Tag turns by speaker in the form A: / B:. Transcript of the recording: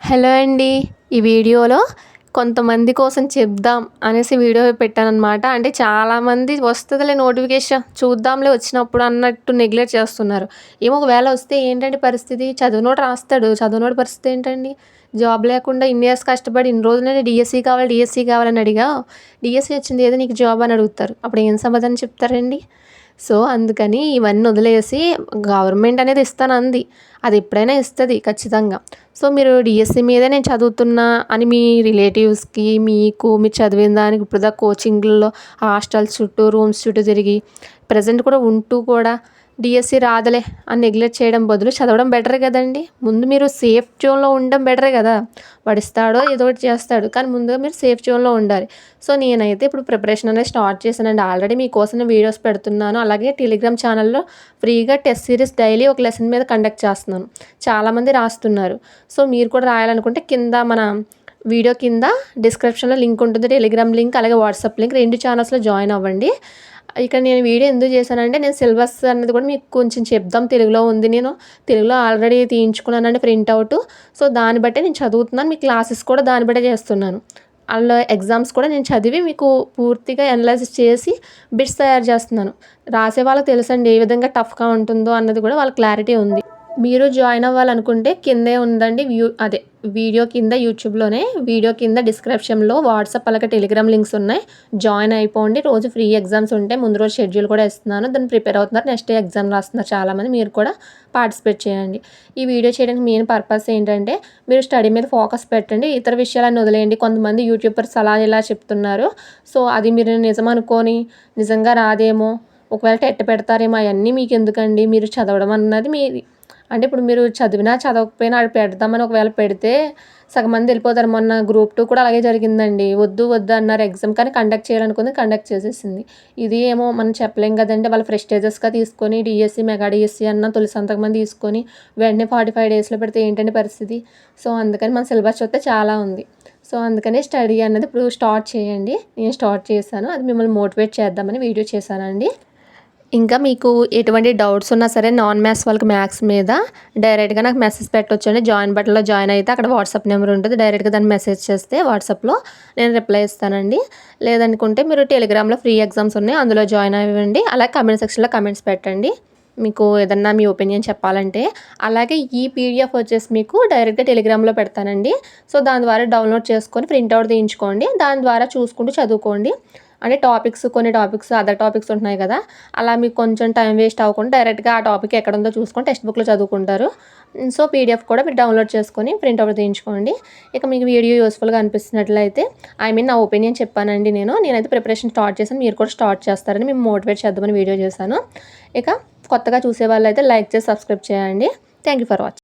A: Hello అండి. ఈ వీడియోలో కొంతమంది కోసం చెప్దాం అనేసి వీడియో పెట్టాననమాట. అంటే చాలామంది వస్తదిలే నోటిఫికేషన్ చూద్దాంలే వచ్చినప్పుడు అన్నట్టు నెగ్లెక్ట్ చేస్తున్నారు. ఏమో ఒకవేళ వస్తే ఏంటండి పరిస్థితి? చదివినోడు రాస్తాడు. చదవనోడి పరిస్థితి ఏంటండి? జాబ్ లేకుండా ఇన్ని ఇయర్స్ కష్టపడి ఇన్ని రోజులు నేను డీఎస్సీ కావాలి, డీఎస్సీ కావాలని అడిగా, డీఎస్సీ వచ్చింది ఏదో నీకు జాబ్ అని అడుగుతారు. అప్పుడు ఏం సమాధానం చెప్తారండి? సో, అందుకని ఇవన్నీ వదిలేసి గవర్నమెంట్ అనేది ఇస్తానంది. అది ఎప్పుడైనా ఇస్తది ఖచ్చితంగా. సో, మీరు డీఎస్సీ మీదే నేను చదువుతున్నా అని మీ రిలేటివ్స్‌కి, మీకు మీరు చదివిన దానికి ఇప్పటిదాకా కోచింగ్‌ల్లో హాస్టల్స్ చుట్టూ, రూమ్స్ చుట్టూ తిరిగి ప్రెజెంట్ కూడా ఉంటూ కూడా డీఎస్సీ రాదులే అని నెగ్లెక్ట్ చేయడం బదులు చదవడం బెటర్ కదండీ. ముందు మీరు సేఫ్ జోన్‌లో ఉండడం బెటరే కదా! వాడిస్తాడో ఏదో ఒకటి చేస్తాడు. కానీ ముందుగా మీరు సేఫ్ జోన్‌లో ఉండాలి. సో, నేనైతే ఇప్పుడు ప్రిపరేషన్ అనేది స్టార్ట్ చేశానండి. ఆల్రెడీ మీకోసం నేను వీడియోస్ పెడుతున్నాను. అలాగే టెలిగ్రామ్ ఛానల్‌లో ఫ్రీగా టెస్ట్ సిరీస్ డైలీ ఒక లెసన్ మీద కండక్ట్ చేస్తున్నాను. చాలామంది రాస్తున్నారు. సో, మీరు కూడా రాయాలనుకుంటే కింద మన వీడియో కింద డిస్క్రిప్షన్‌లో లింక్ ఉంటుంది. టెలిగ్రామ్ లింక్ అలాగే వాట్సాప్ లింక్ 2 ఛానల్స్‌లో జాయిన్ అవ్వండి. ఇక్కడ నేను వీడియో ఎందుకు చేశానంటే నేను సిలబస్ అన్నది కూడా మీకు కొంచెం చెప్దాం. తెలుగులో ఉంది. నేను తెలుగులో ఆల్రెడీ తీయించుకున్నానండి ప్రింటౌట్. సో, దాన్ని బట్టే నేను చదువుతున్నాను. మీ క్లాసెస్ కూడా దాన్ని బట్టే చేస్తున్నాను. అందులో ఎగ్జామ్స్ కూడా నేను చదివి మీకు పూర్తిగా అనలైసిస్ చేసి బిట్స్ తయారు చేస్తున్నాను. రాసే వాళ్ళకి తెలుసండి ఏ విధంగా టఫ్‌గా ఉంటుందో అన్నది కూడా వాళ్ళకి క్లారిటీ ఉంది. మీరు జాయిన్ అవ్వాలనుకుంటే కిందే ఉందండి వీడియో కింద యూట్యూబ్‌లోనే వీడియో కింద డిస్క్రిప్షన్‌లో వాట్సాప్ అలాగే టెలిగ్రామ్ లింక్స్ ఉన్నాయి. జాయిన్ అయిపోండి. రోజు ఫ్రీ ఎగ్జామ్స్ ఉంటాయి. ముందు రోజు షెడ్యూల్ కూడా ఇస్తున్నాను. దాన్ని ప్రిపేర్ అవుతున్నారు. నెక్స్ట్ డే ఎగ్జామ్ రాస్తున్నారు చాలామంది. మీరు కూడా పార్టిసిపేట్ చేయండి. ఈ వీడియో చేయడానికి మెయిన్ పర్పస్ ఏంటంటే మీరు స్టడీ మీద ఫోకస్ పెట్టండి. ఇతర విషయాలన్నీ వదిలేయండి. కొంతమంది యూట్యూబర్స్ అలా ఇలా చెప్తున్నారు. సో, అది మీరు నిజం అనుకోని నిజంగా రాదేమో, ఒకవేళ టెట్ పెడతారేమో అయన్నీ మీకెందుకండి? మీరు చదవడం అన్నది మీది. అంటే ఇప్పుడు మీరు చదివినా చదవకపోయినా ఆడ పెడదామని ఒకవేళ పెడితే సగం మంది వెళ్ళిపోతారు. మొన్న గ్రూప్ 2 కూడా అలాగే జరిగిందండి. వద్దు వద్దు అన్నారు ఎగ్జామ్. కానీ కండక్ట్ చేయాలనుకుంది కండక్ట్ చేసేసింది. ఇది ఏమో మనం చెప్పలేం కదండీ. వాళ్ళ ప్రెస్టీజియస్‌గా తీసుకొని డీఎస్సీ, మెగా డీఎస్సీ అన్న తొలి సంతకం మంది తీసుకొని వెంటనే 45 డేస్‌లో పెడితే ఏంటండి పరిస్థితి? సో, అందుకని మన సిలబస్ చూస్తే చాలా ఉంది. సో, అందుకని స్టడీ అన్నది ఇప్పుడు స్టార్ట్ చేయండి. నేను స్టార్ట్ చేశాను. అది మిమ్మల్ని మోటివేట్ చేద్దామని వీడియో చేశానండి. ఇంకా మీకు ఎటువంటి డౌట్స్ ఉన్నా సరే నాన్ మ్యాథ్స్ వాళ్ళకి మ్యాథ్స్ మీద డైరెక్ట్‌గా నాకు మెసేజ్ పెట్టొచ్చండి. జాయిన్ బటన్‌లో జాయిన్ అయితే అక్కడ వాట్సాప్ నెంబర్ ఉంటుంది. డైరెక్ట్‌గా దాన్ని మెసేజ్ చేస్తే వాట్సాప్‌లో నేను రిప్లై ఇస్తానండి. లేదనుకుంటే మీరు టెలిగ్రామ్‌లో ఫ్రీ ఎగ్జామ్స్ ఉన్నాయి. అందులో జాయిన్ అవ్వండి. అలాగే కామెంట్ సెక్షన్‌లో కామెంట్స్ పెట్టండి. మీకు ఏదన్నా మీ ఒపీనియన్ చెప్పాలంటే. అలాగే ఈ పీడిఎఫ్ వచ్చేసి మీకు డైరెక్ట్‌గా టెలిగ్రామ్‌లో పెడతానండి. సో, దాని ద్వారా డౌన్లోడ్ చేసుకొని ప్రింటౌట్ తీయించుకోండి. దాని ద్వారా చూసుకుంటూ చదువుకోండి. అంటే కొన్ని టాపిక్స్ అదర్ టాపిక్స్ ఉంటున్నాయి కదా! అలా మీకు కొంచెం టైం వేస్ట్ అవ్వకుండా డైరెక్ట్‌గా ఆ టాపిక్ ఎక్కడుందో చూసుకొని టెక్స్ట్ బుక్‌లో చదువుకుంటారు. సో, పీడిఎఫ్ కూడా మీరు డౌన్లోడ్ చేసుకొని ప్రింటౌట్ తీయించుకోండి. ఇక మీకు వీడియో యూజ్‌ఫుల్‌గా అనిపిస్తున్నట్లయితే నా ఒపీనియన్ చెప్పానండి నేను. నేనైతే ప్రిపరేషన్ స్టార్ట్ చేశాను. మీరు కూడా స్టార్ట్ చేస్తారని మేము మోటివేట్ చేద్దామని వీడియో చేశాను. ఇక కొత్తగా చూసేవాళ్ళైతే లైక్ చేసి సబ్స్క్రైబ్ చేయండి. Thank you for watching.